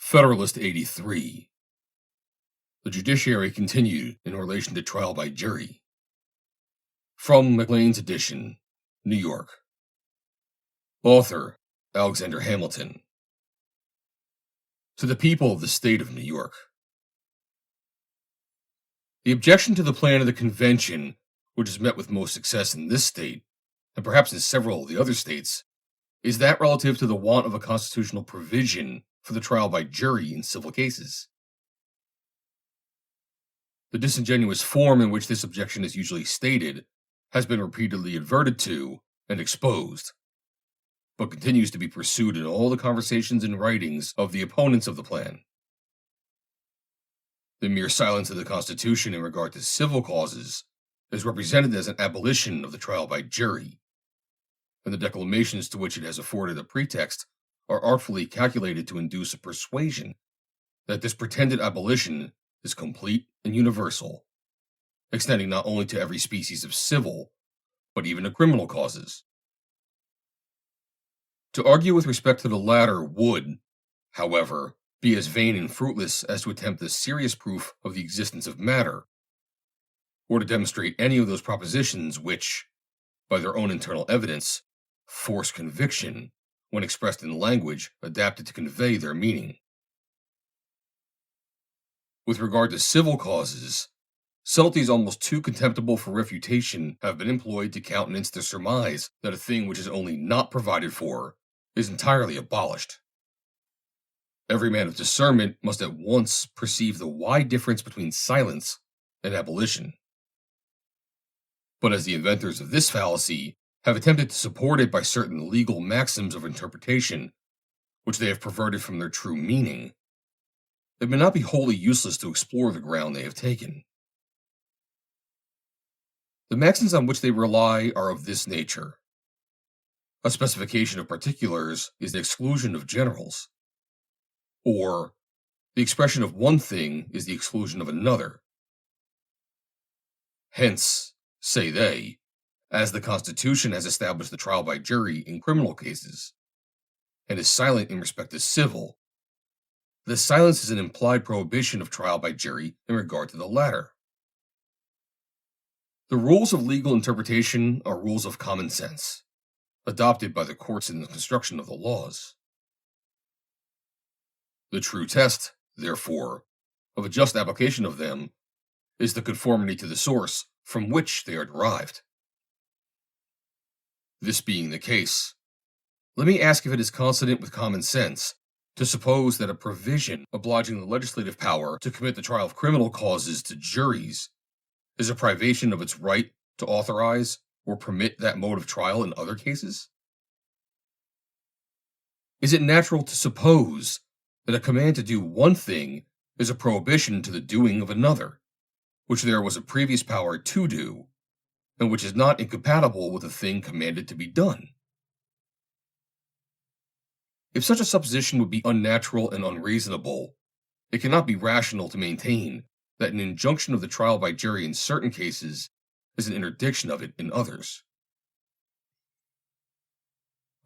Federalist 83. The Judiciary continued in relation to trial by jury. From McLEAN'S edition, New York. Author, Alexander Hamilton. To the people of the state of New York. The objection to the plan of the convention, which has met with most success in this state, and perhaps in several of the other states, is that relative to the want of a constitutional provision for the trial by jury in civil cases. The disingenuous form in which this objection is usually stated has been repeatedly adverted to and exposed, but continues to be pursued in all the conversations and writings of the opponents of the plan. The mere silence of the Constitution in regard to civil causes is represented as an abolition of the trial by jury, and the declamations to which it has afforded a pretext are artfully calculated to induce a persuasion that this pretended abolition is complete and universal, extending not only to every species of civil, but even to criminal causes. To argue with respect to the latter would, however, be as vain and fruitless as to attempt the serious proof of the existence of matter, or to demonstrate any of those propositions which, by their own internal evidence, force conviction when expressed in language adapted to convey their meaning. With regard to civil causes, subtleties almost too contemptible for refutation have been employed to countenance the surmise that a thing which is only not provided for is entirely abolished. Every man of discernment must at once perceive the wide difference between silence and abolition. But as the inventors of this fallacy have attempted to support it by certain legal maxims of interpretation, which they have perverted from their true meaning, it may not be wholly useless to explore the ground they have taken. The maxims on which they rely are of this nature. A specification of particulars is the exclusion of generals, or the expression of one thing is the exclusion of another. Hence, say they, as the Constitution has established the trial by jury in criminal cases, and is silent in respect to civil, this silence is an implied prohibition of trial by jury in regard to the latter. The rules of legal interpretation are rules of common sense, adopted by the courts in the construction of the laws. The true test, therefore, of a just application of them is the conformity to the source from which they are derived. This being the case, let me ask if it is consonant with common sense to suppose that a provision obliging the legislative power to commit the trial of criminal causes to juries is a privation of its right to authorize or permit that mode of trial in other cases? Is it natural to suppose that a command to do one thing is a prohibition to the doing of another, which there was a previous power to do, and which is not incompatible with the thing commanded to be done? If such a supposition would be unnatural and unreasonable, it cannot be rational to maintain that an injunction of the trial by jury in certain cases is an interdiction of it in others.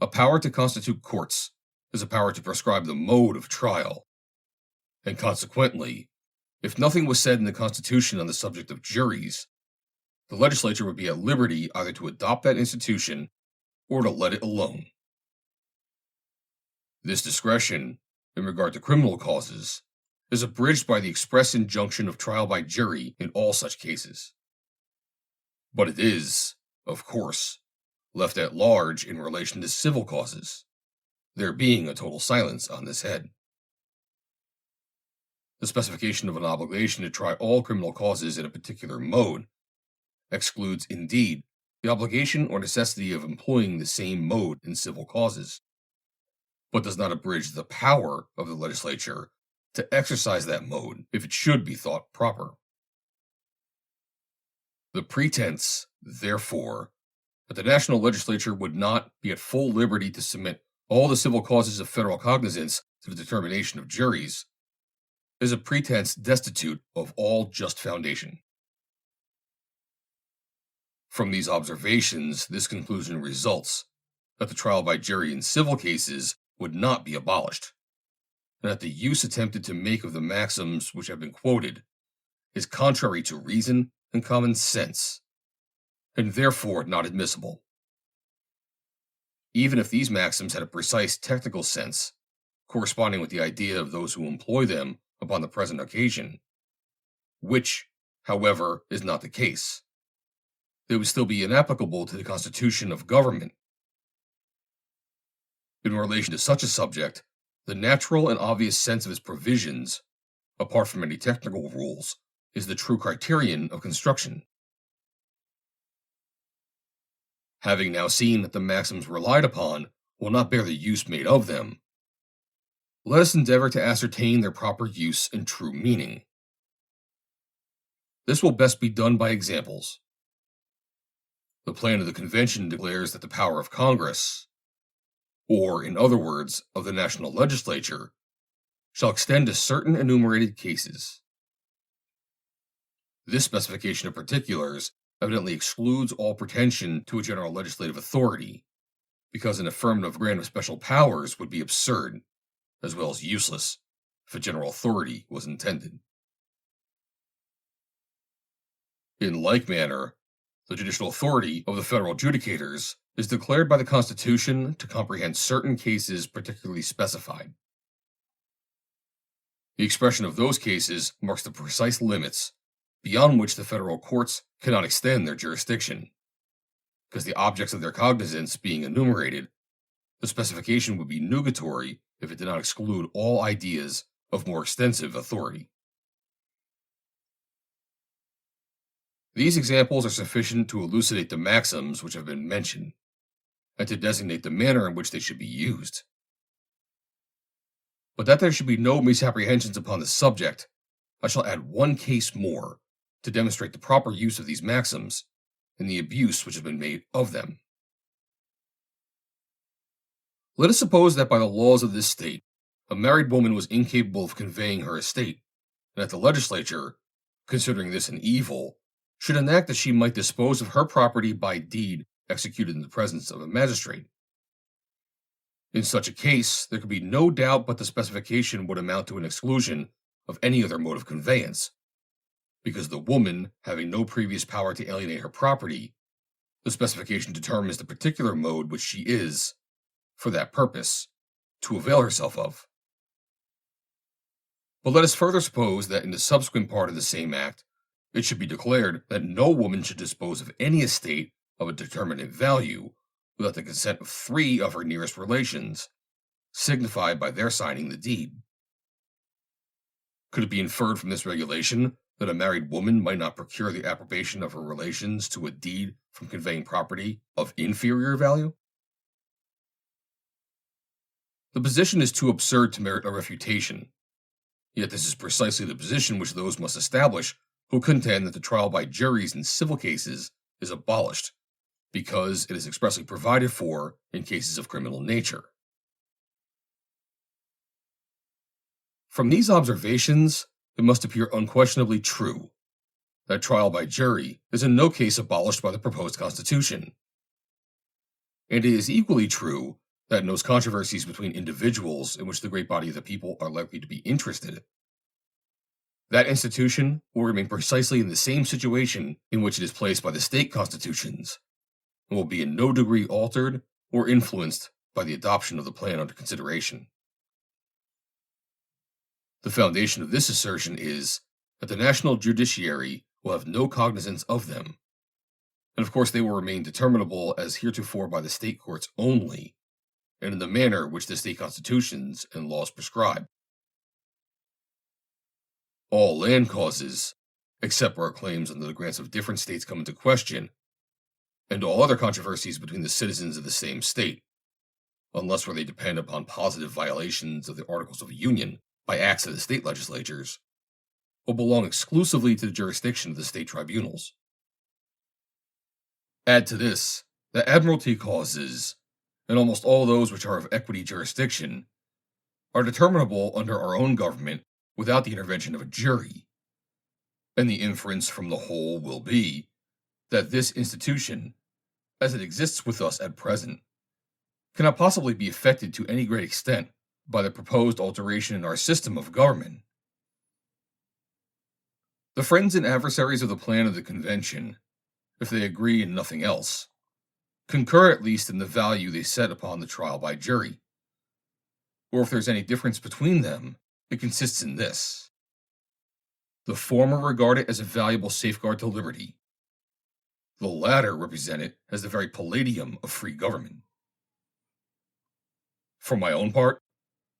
A power to constitute courts is a power to prescribe the mode of trial, and consequently, if nothing was said in the Constitution on the subject of juries, the legislature would be at liberty either to adopt that institution or to let it alone. This discretion, in regard to criminal causes, is abridged by the express injunction of trial by jury in all such cases. But it is, of course, left at large in relation to civil causes, there being a total silence on this head. The specification of an obligation to try all criminal causes in a particular mode excludes, indeed, the obligation or necessity of employing the same mode in civil causes, but does not abridge the power of the legislature to exercise that mode if it should be thought proper. The pretense, therefore, that the national legislature would not be at full liberty to submit all the civil causes of federal cognizance to the determination of juries is a pretense destitute of all just foundation. From these observations, this conclusion results that the trial by jury in civil cases would not be abolished, and that the use attempted to make of the maxims which have been quoted is contrary to reason and common sense, and therefore not admissible. Even if these maxims had a precise technical sense, corresponding with the idea of those who employ them upon the present occasion, which, however, is not the case, they would still be inapplicable to the constitution of government. In relation to such a subject, the natural and obvious sense of its provisions, apart from any technical rules, is the true criterion of construction. Having now seen that the maxims relied upon will not bear the use made of them, let us endeavor to ascertain their proper use and true meaning. This will best be done by examples. The plan of the convention declares that the power of Congress, or in other words, of the national legislature, shall extend to certain enumerated cases. This specification of particulars evidently excludes all pretension to a general legislative authority, because an affirmative grant of special powers would be absurd, as well as useless, if a general authority was intended. In like manner, the judicial authority of the federal adjudicators is declared by the Constitution to comprehend certain cases particularly specified. The expression of those cases marks the precise limits beyond which the federal courts cannot extend their jurisdiction, because the objects of their cognizance being enumerated, the specification would be nugatory if it did not exclude all ideas of more extensive authority. These examples are sufficient to elucidate the maxims which have been mentioned, and to designate the manner in which they should be used. But that there should be no misapprehensions upon the subject, I shall add one case more to demonstrate the proper use of these maxims and the abuse which has been made of them. Let us suppose that by the laws of this state, a married woman was incapable of conveying her estate, and that the legislature, considering this an evil, should enact that she might dispose of her property by deed executed in the presence of a magistrate. In such a case, there could be no doubt but the specification would amount to an exclusion of any other mode of conveyance, because the woman, having no previous power to alienate her property, the specification determines the particular mode which she is, for that purpose, to avail herself of. But let us further suppose that in the subsequent part of the same act, it should be declared that no woman should dispose of any estate of a determinate value without the consent of 3 of her nearest relations, signified by their signing the deed. Could it be inferred from this regulation that a married woman might not procure the approbation of her relations to a deed from conveying property of inferior value? The position is too absurd to merit a refutation, yet this is precisely the position which those must establish who contend that the trial by juries in civil cases is abolished, because it is expressly provided for in cases of criminal nature. From these observations, it must appear unquestionably true that trial by jury is in no case abolished by the proposed Constitution. And it is equally true that in those controversies between individuals in which the great body of the people are likely to be interested, that institution will remain precisely in the same situation in which it is placed by the state constitutions, and will be in no degree altered or influenced by the adoption of the plan under consideration. The foundation of this assertion is that the national judiciary will have no cognizance of them, and of course they will remain determinable as heretofore by the state courts only, and in the manner which the state constitutions and laws prescribe. All land causes, except where claims under the grants of different states come into question, and all other controversies between the citizens of the same state, unless where they depend upon positive violations of the Articles of Union by acts of the state legislatures, will belong exclusively to the jurisdiction of the state tribunals. Add to this that admiralty causes, and almost all those which are of equity jurisdiction, are determinable under our own government without the intervention of a jury, and the inference from the whole will be that this institution, as it exists with us at present, cannot possibly be affected to any great extent by the proposed alteration in our system of government. The friends and adversaries of the plan of the convention, if they agree in nothing else, concur at least in the value they set upon the trial by jury. Or if there's any difference between them, it consists in this. The former regard it as a valuable safeguard to liberty. The latter represent it as the very palladium of free government. For my own part,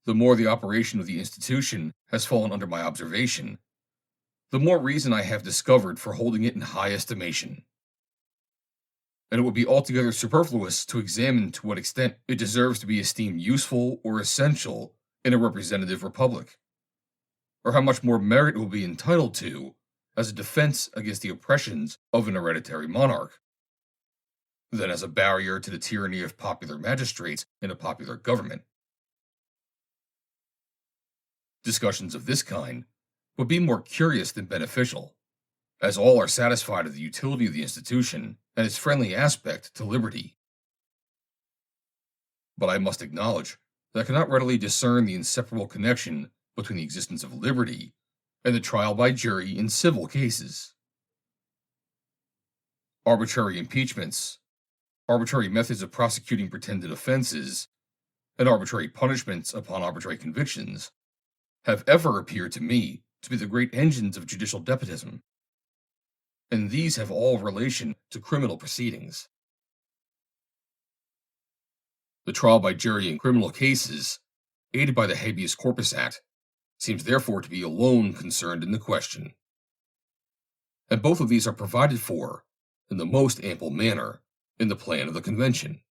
the more the operation of the institution has fallen under my observation, the more reason I have discovered for holding it in high estimation. And it would be altogether superfluous to examine to what extent it deserves to be esteemed useful or essential in a representative republic, or how much more merit it will be entitled to as a defense against the oppressions of an hereditary monarch, than as a barrier to the tyranny of popular magistrates in a popular government. Discussions of this kind would be more curious than beneficial, as all are satisfied of the utility of the institution and its friendly aspect to liberty. But I must acknowledge that I cannot readily discern the inseparable connection between the existence of liberty and the trial by jury in civil cases. Arbitrary impeachments, arbitrary methods of prosecuting pretended offenses, and arbitrary punishments upon arbitrary convictions have ever appeared to me to be the great engines of judicial despotism, and these have all relation to criminal proceedings. The trial by jury in criminal cases, aided by the Habeas Corpus Act, seems therefore to be alone concerned in the question. And both of these are provided for, in the most ample manner, in the plan of the convention.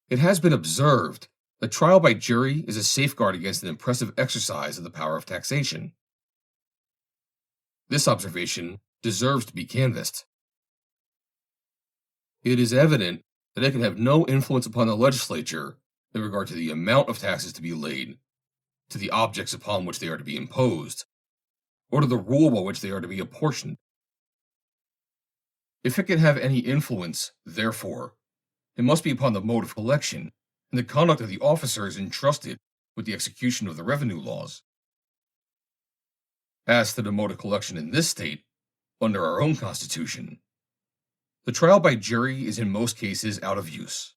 It has been observed that trial by jury is a safeguard against an impressive exercise of the power of taxation. This observation deserves to be canvassed. It is evident that it can have no influence upon the legislature in regard to the amount of taxes to be laid, to the objects upon which they are to be imposed, or to the rule by which they are to be apportioned. If it can have any influence, therefore, it must be upon the mode of collection and the conduct of the officers entrusted with the execution of the revenue laws. As to the mode of collection in this state, under our own Constitution, the trial by jury is in most cases out of use.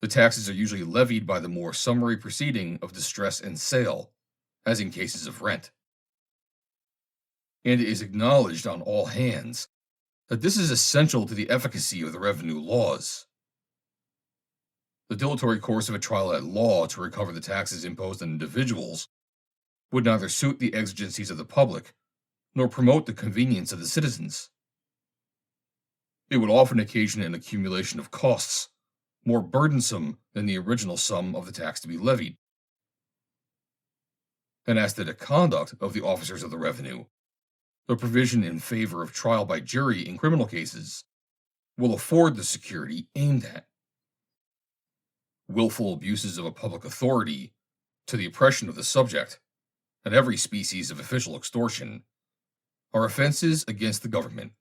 The taxes are usually levied by the more summary proceeding of distress and sale, as in cases of rent. And it is acknowledged on all hands that this is essential to the efficacy of the revenue laws. The dilatory course of a trial at law to recover the taxes imposed on individuals would neither suit the exigencies of the public nor promote the convenience of the citizens. It would often occasion an accumulation of costs more burdensome than the original sum of the tax to be levied. And as to the conduct of the officers of the revenue, the provision in favor of trial by jury in criminal cases will afford the security aimed at. Willful abuses of a public authority to the oppression of the subject, and every species of official extortion, are offenses against the government,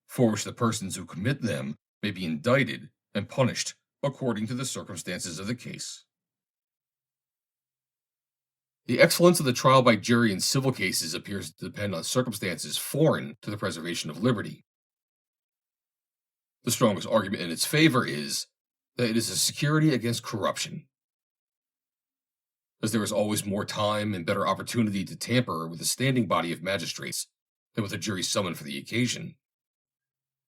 for which the persons who commit them may be indicted and punished according to the circumstances of the case. The excellence of the trial by jury in civil cases appears to depend on circumstances foreign to the preservation of liberty. The strongest argument in its favor is that it is a security against corruption, as there is always more time and better opportunity to tamper with a standing body of magistrates than with a jury summoned for the occasion.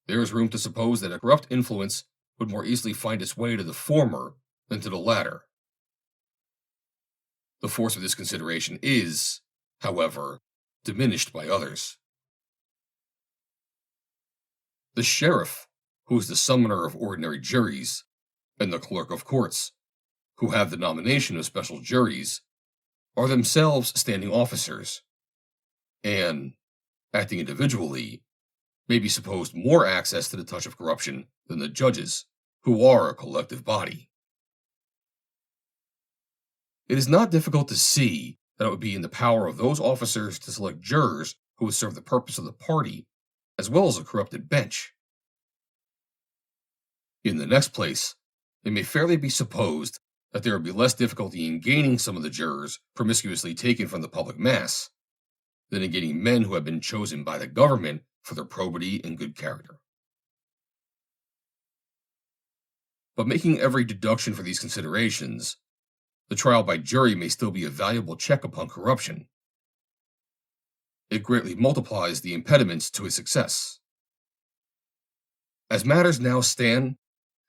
There is room to suppose that a corrupt influence would more easily find its way to the former than to the latter. The force of this consideration is, however, diminished by others. The sheriff, who is the summoner of ordinary juries, and the clerk of courts, who have the nomination of special juries, are themselves standing officers, and, acting individually, may be supposed more access to the touch of corruption than the judges, who are a collective body. It is not difficult to see that it would be in the power of those officers to select jurors who would serve the purpose of the party, as well as a corrupted bench. In the next place, it may fairly be supposed that there would be less difficulty in gaining some of the jurors promiscuously taken from the public mass than in getting men who have been chosen by the government for their probity and good character. But making every deduction for these considerations, the trial by jury may still be a valuable check upon corruption. It greatly multiplies the impediments to its success. As matters now stand,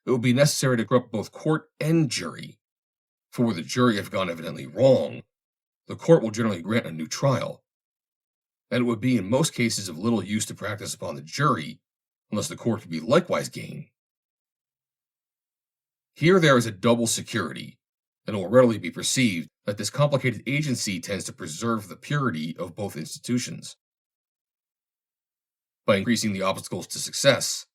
it will be necessary to corrupt both court and jury, for where the jury have gone evidently wrong, the court will generally grant a new trial, and it would be in most cases of little use to practice upon the jury unless the court could be likewise gained. Here there is a double security, and it will readily be perceived that this complicated agency tends to preserve the purity of both institutions. By increasing the obstacles to success,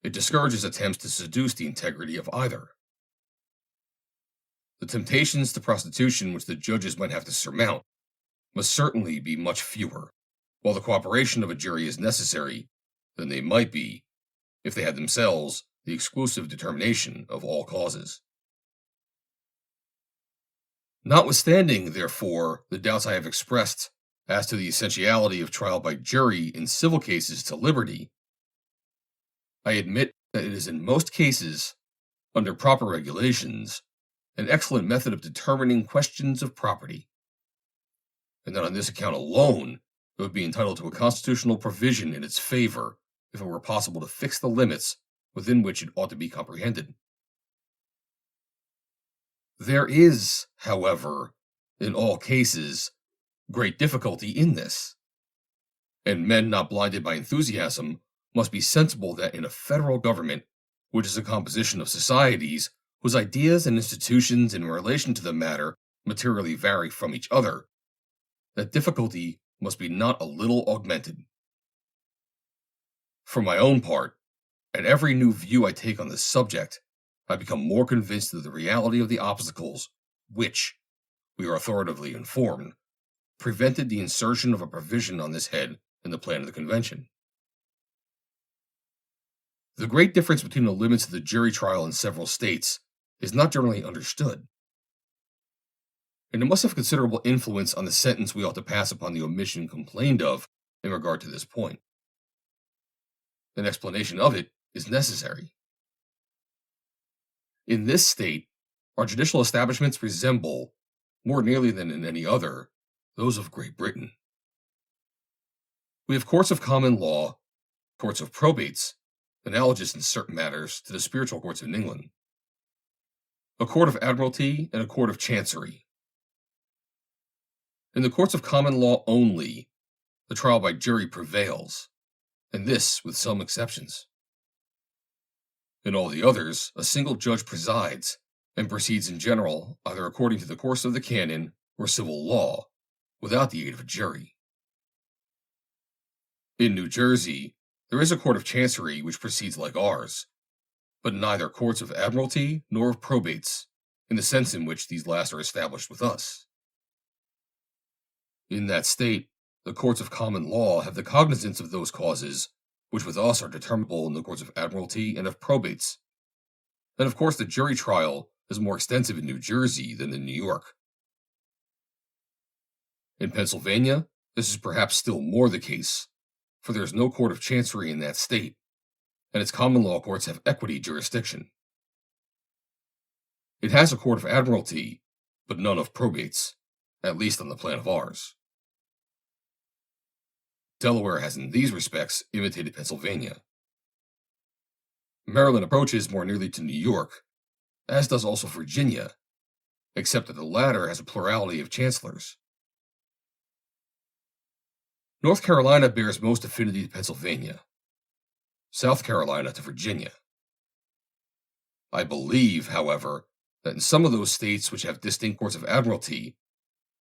it discourages attempts to seduce the integrity of either. The temptations to prostitution which the judges might have to surmount must certainly be much fewer, while the cooperation of a jury is necessary, than they might be if they had themselves the exclusive determination of all causes. Notwithstanding, therefore, the doubts I have expressed as to the essentiality of trial by jury in civil cases to liberty, I admit that it is in most cases, under proper regulations, an excellent method of determining questions of property, and that on this account alone it would be entitled to a constitutional provision in its favor if it were possible to fix the limits within which it ought to be comprehended. There is, however, in all cases, great difficulty in this, and men not blinded by enthusiasm must be sensible that in a federal government, which is a composition of societies whose ideas and institutions in relation to the matter materially vary from each other, that difficulty must be not a little augmented. For my own part, at every new view I take on this subject, I become more convinced of the reality of the obstacles which, we are authoritatively informed, prevented the insertion of a provision on this head in the plan of the convention. The great difference between the limits of the jury trial in several states is not generally understood, and it must have considerable influence on the sentence we ought to pass upon the omission complained of in regard to this point. An explanation of it is necessary. In this state, our judicial establishments resemble, more nearly than in any other, those of Great Britain. We have courts of common law, courts of probates, analogous in certain matters to the spiritual courts in England, a court of admiralty, and a court of chancery. In the courts of common law only, the trial by jury prevails, and this with some exceptions. In all the others, a single judge presides, and proceeds in general either according to the course of the canon or civil law, without the aid of a jury. In New Jersey, there is a court of chancery which proceeds like ours, but neither courts of admiralty nor of probates, in the sense in which these last are established with us. In that state, the courts of common law have the cognizance of those causes which with us are determinable in the courts of admiralty and of probates, and of course the jury trial is more extensive in New Jersey than in New York. In Pennsylvania, this is perhaps still more the case, for there is no court of chancery in that state, and its common law courts have equity jurisdiction. It has a court of admiralty, but none of probates, at least on the plan of ours. Delaware has in these respects imitated Pennsylvania. Maryland approaches more nearly to New York, as does also Virginia, except that the latter has a plurality of chancellors. North Carolina bears most affinity to Pennsylvania, South Carolina to Virginia. I believe, however, that in some of those states which have distinct courts of admiralty,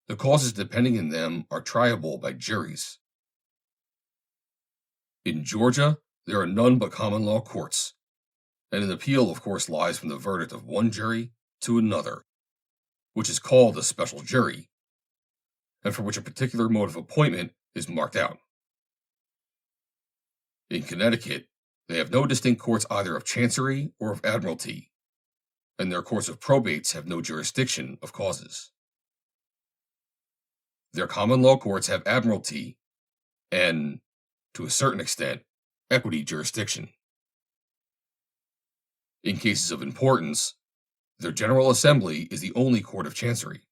the causes depending in them are triable by juries. In Georgia, there are none but common law courts, and an appeal, of course, lies from the verdict of one jury to another, which is called a special jury, and for which a particular mode of appointment is marked out. In Connecticut, they have no distinct courts either of chancery or of admiralty, and their courts of probates have no jurisdiction of causes. Their common law courts have admiralty and, to a certain extent, equity jurisdiction. In cases of importance, their General Assembly is the only court of chancery.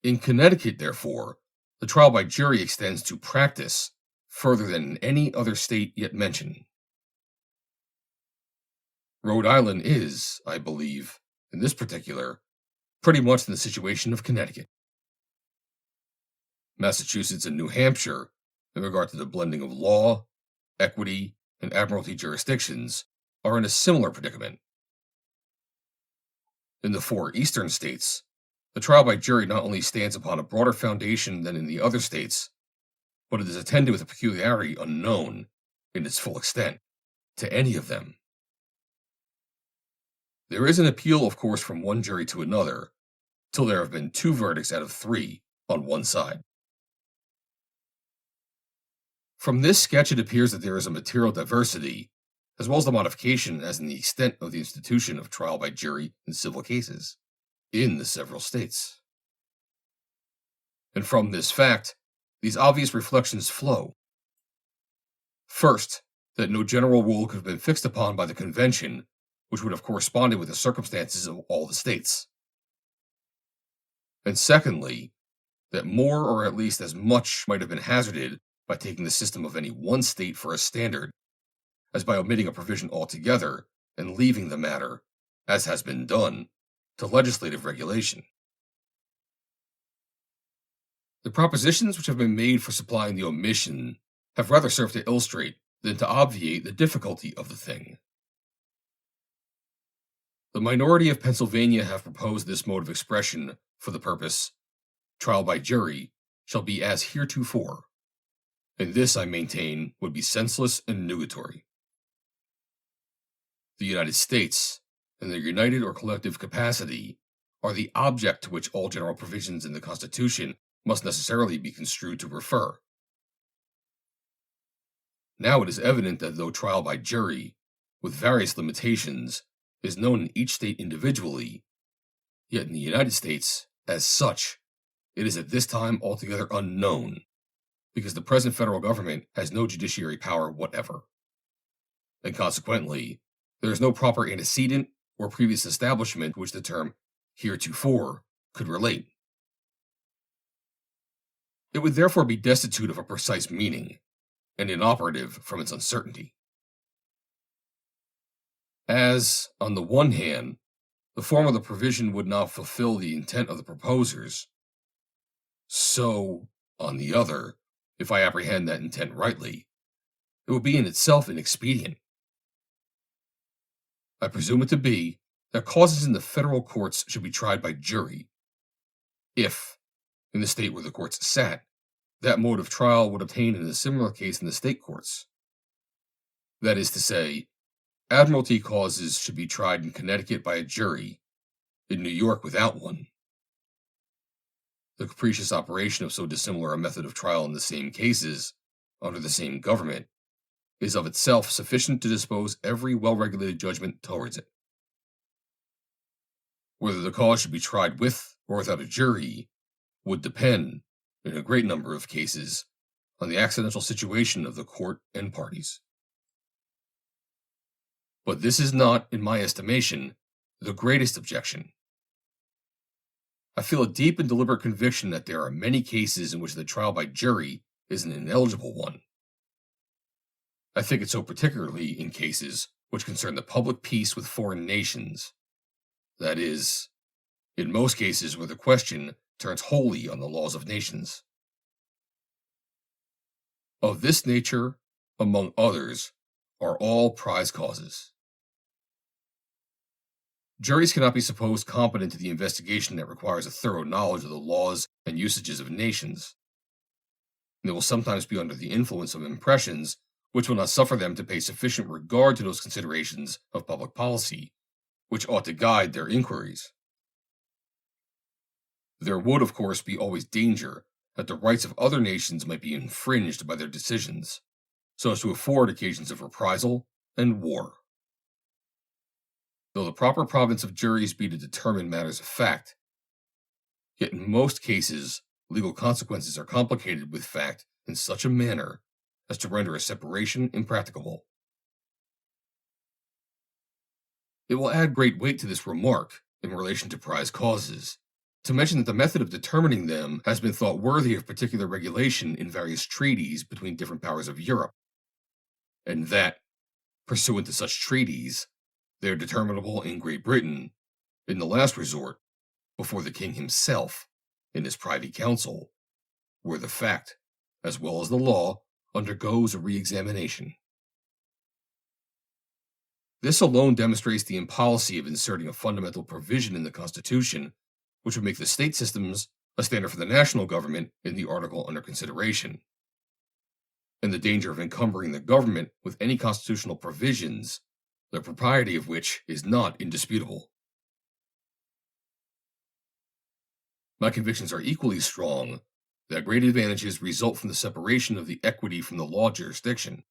In Connecticut, therefore, the trial by jury extends to practice further than in any other state yet mentioned. Rhode Island is, I believe, in this particular, pretty much in the situation of Connecticut. Massachusetts and New Hampshire, in regard to the blending of law, equity, and admiralty jurisdictions, are in a similar predicament. In the 4 eastern states, the trial by jury not only stands upon a broader foundation than in the other states, but it is attended with a peculiarity unknown, in its full extent, to any of them. There is an appeal, of course, from one jury to another, till there have been 2 verdicts out of 3 on one side. From this sketch it appears that there is a material diversity, as well as the modification as in the extent of the institution of trial by jury in civil cases, in the several states. And from this fact, these obvious reflections flow. First, that no general rule could have been fixed upon by the convention, which would have corresponded with the circumstances of all the states. And secondly, that more or at least as much might have been hazarded by taking the system of any one state for a standard, as by omitting a provision altogether and leaving the matter, as has been done, to legislative regulation. The propositions which have been made for supplying the omission have rather served to illustrate than to obviate the difficulty of the thing. The minority of Pennsylvania have proposed this mode of expression for the purpose, trial by jury shall be as heretofore, and this, I maintain, would be senseless and nugatory. The United States, in their united or collective capacity, are the object to which all general provisions in the Constitution must necessarily be construed to refer. Now it is evident that though trial by jury, with various limitations, is known in each state individually, yet in the United States, as such, it is at this time altogether unknown, because the present federal government has no judiciary power whatever. And consequently, there is no proper antecedent or previous establishment to which the term heretofore could relate. It would therefore be destitute of a precise meaning, and inoperative from its uncertainty. As, on the one hand, the form of the provision would not fulfill the intent of the proposers, so, on the other, if I apprehend that intent rightly, it would be in itself inexpedient. I presume it to be that causes in the federal courts should be tried by jury, if, in the state where the courts sat, that mode of trial would obtain in a similar case in the state courts. That is to say, admiralty causes should be tried in Connecticut by a jury, in New York without one. The capricious operation of so dissimilar a method of trial in the same cases, under the same government, is of itself sufficient to dispose every well-regulated judgment towards it. Whether the cause should be tried with or without a jury would depend, in a great number of cases, on the accidental situation of the court and parties. But this is not, in my estimation, the greatest objection. I feel a deep and deliberate conviction that there are many cases in which the trial by jury is an ineligible one. I think it so particularly in cases which concern the public peace with foreign nations. That is, in most cases where the question turns wholly on the laws of nations. Of this nature, among others, are all prize causes. Juries cannot be supposed competent to the investigation that requires a thorough knowledge of the laws and usages of nations. They will sometimes be under the influence of impressions which will not suffer them to pay sufficient regard to those considerations of public policy, which ought to guide their inquiries. There would, of course, be always danger that the rights of other nations might be infringed by their decisions, so as to afford occasions of reprisal and war. though the proper province of juries be to determine matters of fact. Yet in most cases, legal consequences are complicated with fact in such a manner as to render a separation impracticable. It will add great weight to this remark in relation to prize causes, to mention that the method of determining them has been thought worthy of particular regulation in various treaties between different powers of Europe, and that, pursuant to such treaties, they are determinable in Great Britain, in the last resort, before the king himself, in his privy council, where the fact, as well as the law, undergoes a re-examination. This alone demonstrates the impolicy of inserting a fundamental provision in the Constitution which would make the state systems a standard for the national government in the article under consideration, and the danger of encumbering the government with any constitutional provisions, the propriety of which is not indisputable. My convictions are equally strong that great advantages result from the separation of the equity from the law jurisdiction,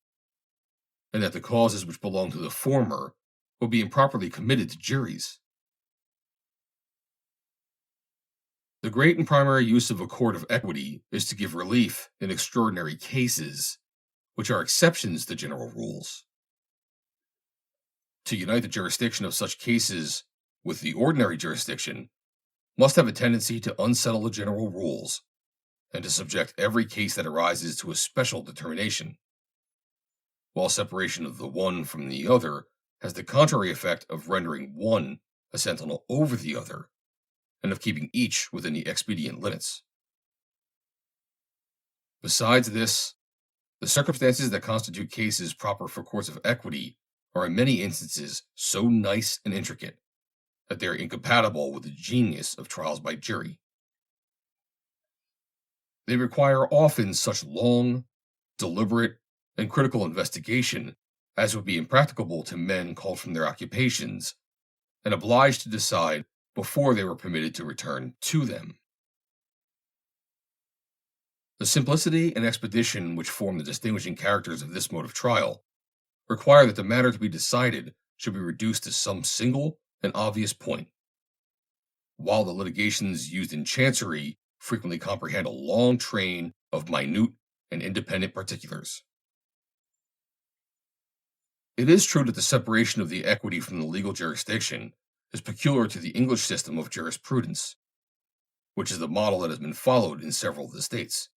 and that the causes which belong to the former will be improperly committed to juries. The great and primary use of a court of equity is to give relief in extraordinary cases, which are exceptions to general rules. To unite the jurisdiction of such cases with the ordinary jurisdiction must have a tendency to unsettle the general rules, and to subject every case that arises to a special determination, while separation of the one from the other has the contrary effect of rendering one a sentinel over the other, and of keeping each within the expedient limits. Besides this, the circumstances that constitute cases proper for courts of equity are in many instances so nice and intricate that they are incompatible with the genius of trials by jury. They require often such long, deliberate, and critical investigation as would be impracticable to men called from their occupations and obliged to decide before they were permitted to return to them. The simplicity and expedition which form the distinguishing characters of this mode of trial require that the matter to be decided should be reduced to some single and obvious point, while the litigations used in chancery frequently comprehend a long train of minute and independent particulars. It is true that the separation of the equity from the legal jurisdiction is peculiar to the English system of jurisprudence, which is the model that has been followed in several of the states.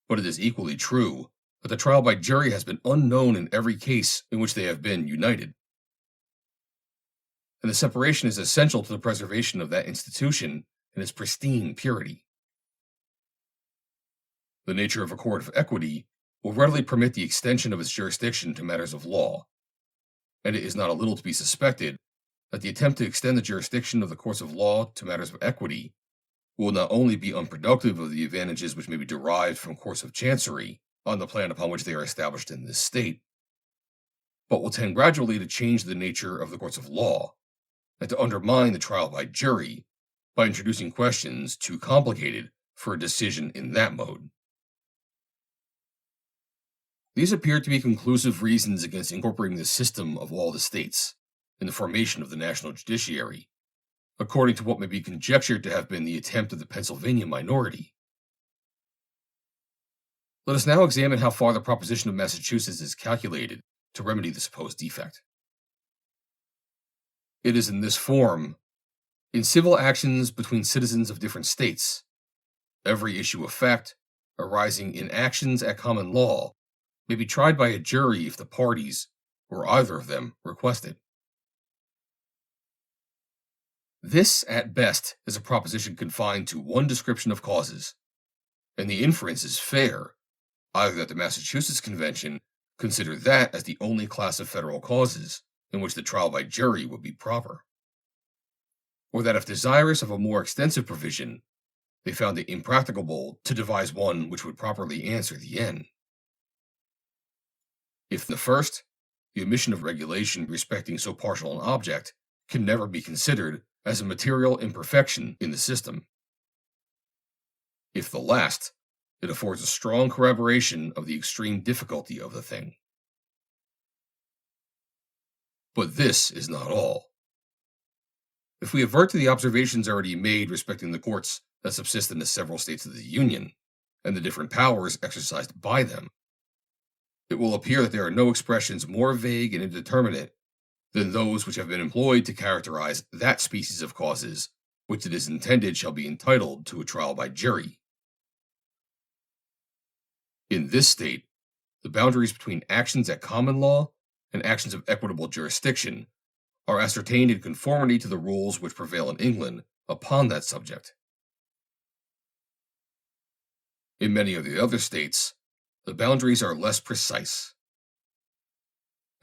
But it is equally true that the trial by jury has been unknown in every case in which they have been united, and the separation is essential to the preservation of that institution in its pristine purity. The nature of a court of equity will readily permit the extension of its jurisdiction to matters of law, and it is not a little to be suspected that the attempt to extend the jurisdiction of the courts of law to matters of equity will not only be unproductive of the advantages which may be derived from courts of chancery on the plan upon which they are established in this state, but will tend gradually to change the nature of the courts of law, and to undermine the trial by jury by introducing questions too complicated for a decision in that mode. These appear to be conclusive reasons against incorporating the system of all the states in the formation of the national judiciary, according to what may be conjectured to have been the attempt of the Pennsylvania minority. Let us now examine how far the proposition of Massachusetts is calculated to remedy the supposed defect. It is in this form: in civil actions between citizens of different states, every issue of fact arising in actions at common law may be tried by a jury if the parties, or either of them, request it. This, at best, is a proposition confined to one description of causes, and the inference is fair, either that the Massachusetts Convention considered that as the only class of federal causes in which the trial by jury would be proper, or that if desirous of a more extensive provision, they found it impracticable to devise one which would properly answer the end. If the first, the omission of regulation respecting so partial an object can never be considered as a material imperfection in the system. If the last, it affords a strong corroboration of the extreme difficulty of the thing. But this is not all. If we avert to the observations already made respecting the courts that subsist in the several states of the Union, and the different powers exercised by them, it will appear that there are no expressions more vague and indeterminate than those which have been employed to characterize that species of causes which it is intended shall be entitled to a trial by jury. In this state, the boundaries between actions at common law and actions of equitable jurisdiction are ascertained in conformity to the rules which prevail in England upon that subject. In many of the other states, the boundaries are less precise.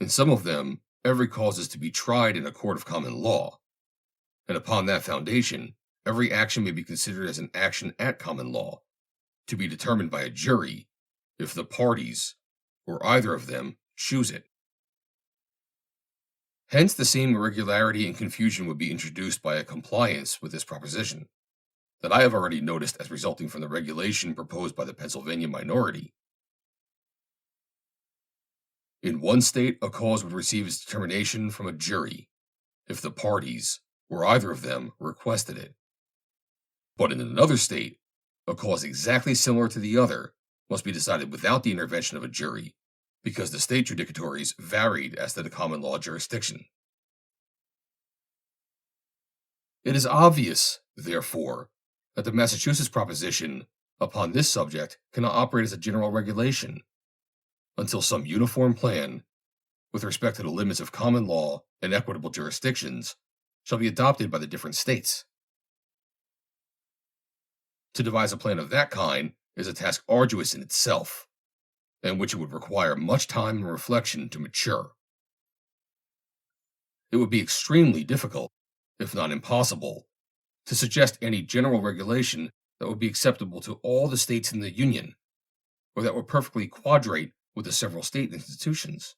In some of them, every cause is to be tried in a court of common law, and upon that foundation, every action may be considered as an action at common law, to be determined by a jury, if the parties, or either of them, choose it. Hence, the same irregularity and confusion would be introduced by a compliance with this proposition, that I have already noticed as resulting from the regulation proposed by the Pennsylvania minority. In one state, a cause would receive its determination from a jury, if the parties, or either of them, requested it. But in another state, a cause exactly similar to the other must be decided without the intervention of a jury, because the state judicatories varied as to the common law jurisdiction. It is obvious, therefore, that the Massachusetts proposition upon this subject cannot operate as a general regulation until some uniform plan, with respect to the limits of common law and equitable jurisdictions, shall be adopted by the different states. To devise a plan of that kind is a task arduous in itself, and which it would require much time and reflection to mature. It would be extremely difficult, if not impossible, to suggest any general regulation that would be acceptable to all the states in the Union, or that would perfectly quadrate with the several state institutions.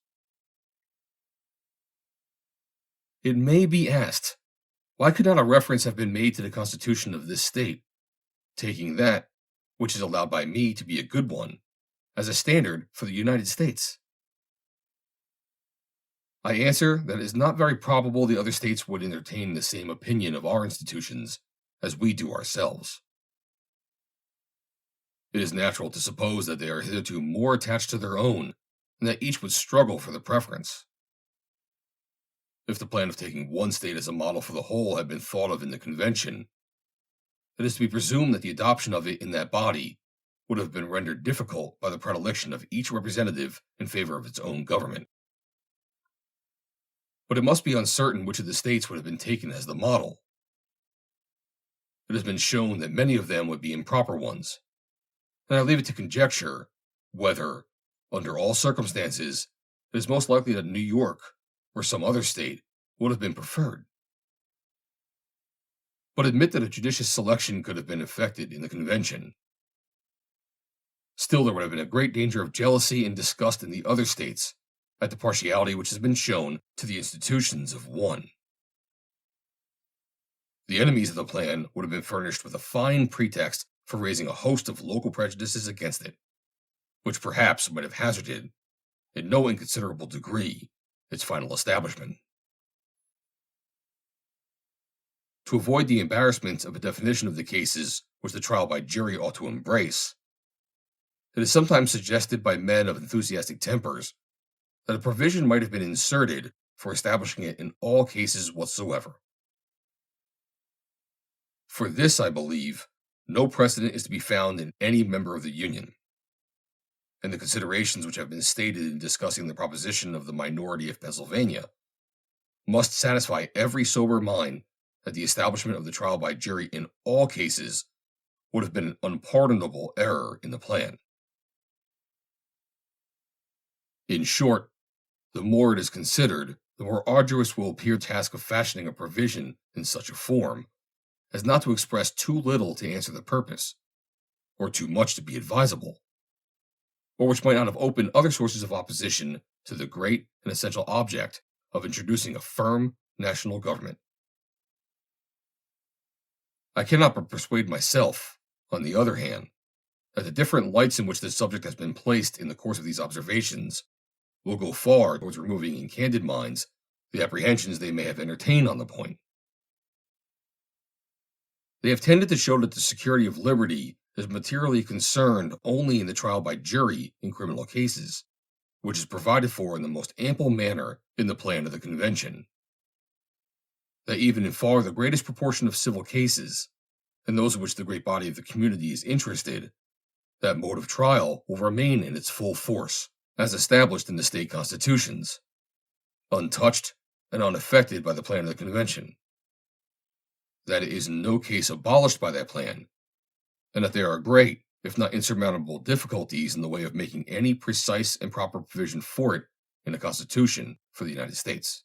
It may be asked, why could not a reference have been made to the Constitution of this state, taking that, which is allowed by me to be a good one, as a standard for the United States? I answer that it is not very probable the other states would entertain the same opinion of our institutions as we do ourselves. It is natural to suppose that they are hitherto more attached to their own, and that each would struggle for the preference. If the plan of taking one state as a model for the whole had been thought of in the convention, it is to be presumed that the adoption of it in that body would have been rendered difficult by the predilection of each representative in favor of its own government. But it must be uncertain which of the states would have been taken as the model. It has been shown that many of them would be improper ones, and I leave it to conjecture whether, under all circumstances, it is most likely that New York, or some other state, would have been preferred. But admit that a judicious selection could have been effected in the convention. Still, there would have been a great danger of jealousy and disgust in the other states at the partiality which has been shown to the institutions of one. The enemies of the plan would have been furnished with a fine pretext for raising a host of local prejudices against it, which perhaps might have hazarded, in no inconsiderable degree, its final establishment. To avoid the embarrassment of a definition of the cases which the trial by jury ought to embrace, it is sometimes suggested by men of enthusiastic tempers that a provision might have been inserted for establishing it in all cases whatsoever. For this, I believe, no precedent is to be found in any member of the Union, and the considerations which have been stated in discussing the proposition of the minority of Pennsylvania must satisfy every sober mind that the establishment of the trial by jury in all cases would have been an unpardonable error in the plan. In short, the more it is considered, the more arduous will appear the task of fashioning a provision in such a form as not to express too little to answer the purpose, or too much to be advisable, or which might not have opened other sources of opposition to the great and essential object of introducing a firm national government. I cannot but persuade myself, on the other hand, that the different lights in which this subject has been placed in the course of these observations will go far towards removing in candid minds the apprehensions they may have entertained on the point. They have tended to show that the security of liberty is materially concerned only in the trial by jury in criminal cases, which is provided for in the most ample manner in the plan of the Convention. That even in far the greatest proportion of civil cases, and those in which the great body of the community is interested, that mode of trial will remain in its full force, as established in the state constitutions, untouched and unaffected by the plan of the Convention. That it is in no case abolished by that plan, and that there are great, if not insurmountable, difficulties in the way of making any precise and proper provision for it in the Constitution for the United States.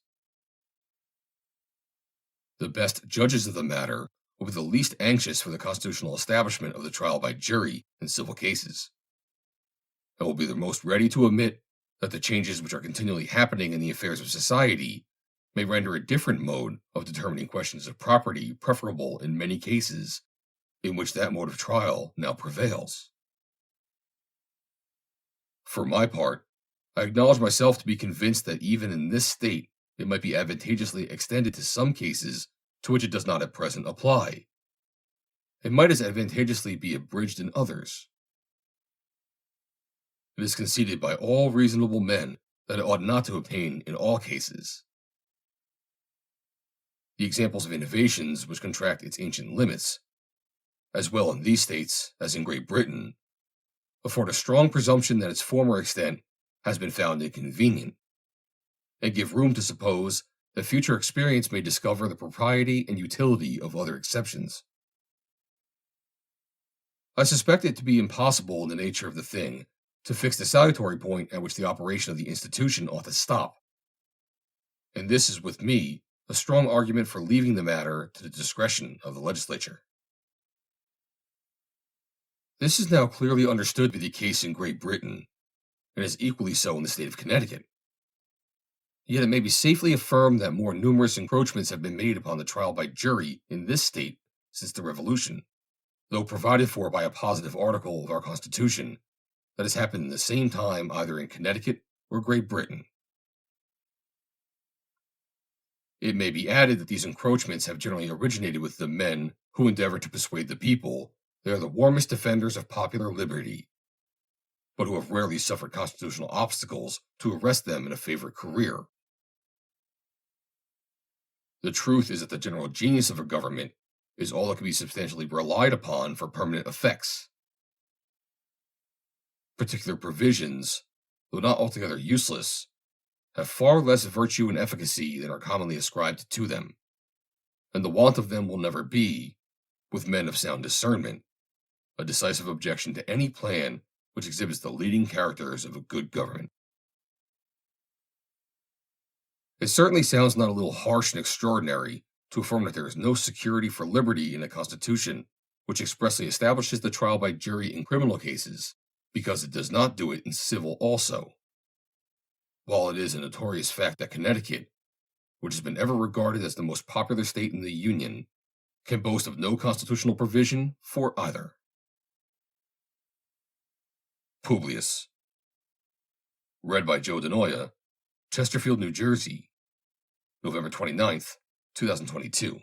The best judges of the matter will be the least anxious for the constitutional establishment of the trial by jury in civil cases, and will be the most ready to admit that the changes which are continually happening in the affairs of society may render a different mode of determining questions of property preferable in many cases in which that mode of trial now prevails. For my part, I acknowledge myself to be convinced that even in this state it might be advantageously extended to some cases to which it does not at present apply. It might as advantageously be abridged in others. It is conceded by all reasonable men that it ought not to obtain in all cases. The examples of innovations which contract its ancient limits, as well in these states as in Great Britain, afford a strong presumption that its former extent has been found inconvenient, and give room to suppose that future experience may discover the propriety and utility of other exceptions. I suspect it to be impossible in the nature of the thing to fix the salutary point at which the operation of the institution ought to stop, and this is with me a strong argument for leaving the matter to the discretion of the legislature. This is now clearly understood to be the case in Great Britain, and is equally so in the state of Connecticut. Yet it may be safely affirmed that more numerous encroachments have been made upon the trial by jury in this state since the Revolution, though provided for by a positive article of our Constitution that has happened in the same time either in Connecticut or Great Britain. It may be added that these encroachments have generally originated with the men who endeavor to persuade the people they are the warmest defenders of popular liberty, but who have rarely suffered constitutional obstacles to arrest them in a favorite career. The truth is that the general genius of a government is all that can be substantially relied upon for permanent effects. Particular provisions, though not altogether useless, have far less virtue and efficacy than are commonly ascribed to them, and the want of them will never be, with men of sound discernment, a decisive objection to any plan which exhibits the leading characters of a good government. It certainly sounds not a little harsh and extraordinary to affirm that there is no security for liberty in a Constitution which expressly establishes the trial by jury in criminal cases, because it does not do it in civil also. While it is a notorious fact that Connecticut, which has been ever regarded as the most popular state in the Union, can boast of no constitutional provision for either. Publius. Read by Joe DeNoia, Chesterfield, New Jersey, November 29th, 2022.